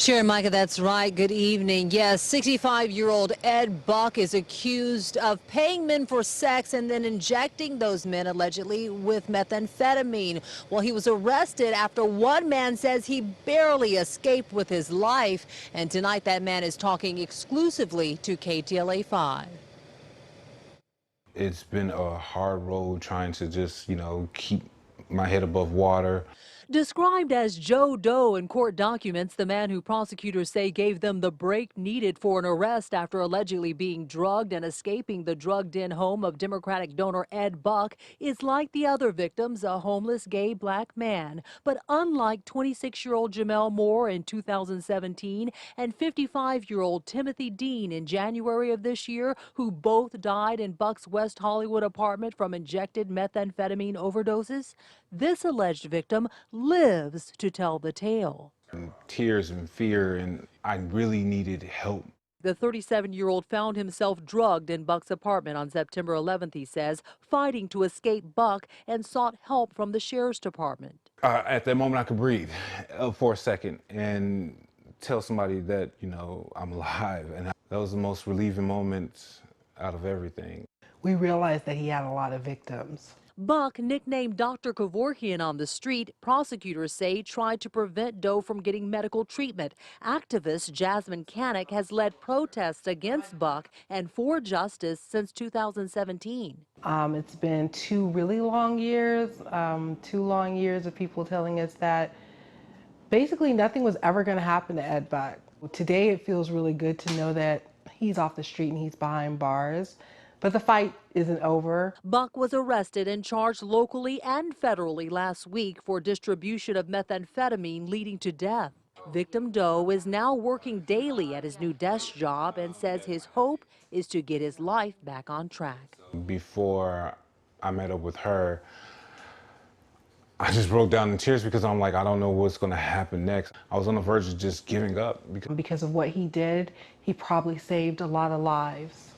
Sure, Micah, that's right. Good evening. Yes, 65-year-old Ed Buck is accused of paying men for sex and then injecting those men allegedly with methamphetamine. Well, he was arrested after one man says he barely escaped with his life. And tonight that man is talking exclusively to KTLA 5. It's been a hard road trying to just, keep my head above water. Described as Joe Doe in court documents, the man who prosecutors say gave them the break needed for an arrest after allegedly being drugged and escaping the drugged-in home of Democratic donor Ed Buck is like the other victims, a homeless gay black man. But unlike 26-year-old Jamel Moore in 2017 and 55-year-old Timothy Dean in January of this year, who both died in Buck's West Hollywood apartment from injected methamphetamine overdoses, this alleged victim lives to tell the tale. And tears and fear, and I really needed help. The 37-year-old found himself drugged in Buck's apartment on September 11th, he says, fighting to escape Buck and sought help from the sheriff's department. At that moment, I could breathe for a second and tell somebody that, I'm alive. And that was the most relieving moment out of everything. We realized that he had a lot of victims. Buck, nicknamed Dr. Kevorkian on the street, prosecutors say tried to prevent Doe from getting medical treatment. Activist Jasmine Canick has led protests against Buck and for justice since 2017. It's been two really long years, 2 long years of people telling us that basically nothing was ever going to happen to Ed Buck. Today it feels really good to know that he's off the street and he's behind bars. But the fight isn't over. Buck was arrested and charged locally and federally last week for distribution of methamphetamine leading to death. Victim Doe is now working daily at his new desk job and says his hope is to get his life back on track. Before I met up with her, I just broke down in tears because I'm like, I don't know what's going to happen next. I was on the verge of just giving up. Because of what he did, he probably saved a lot of lives.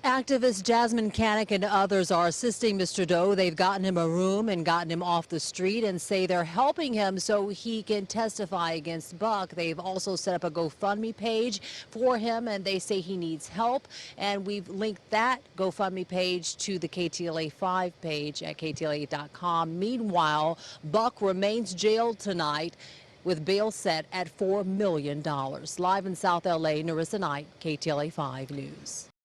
Activist Jasmine Canick and others are assisting Mr. Doe. They've gotten him a room and gotten him off the street and say they're helping him so he can testify against Buck. They've also set up a GoFundMe page for him, and they say he needs help. And we've linked that GoFundMe page to the KTLA 5 page at KTLA.com. Meanwhile, Buck remains jailed tonight with bail set at $4 million. Live in South LA, Narissa Knight, KTLA 5 News.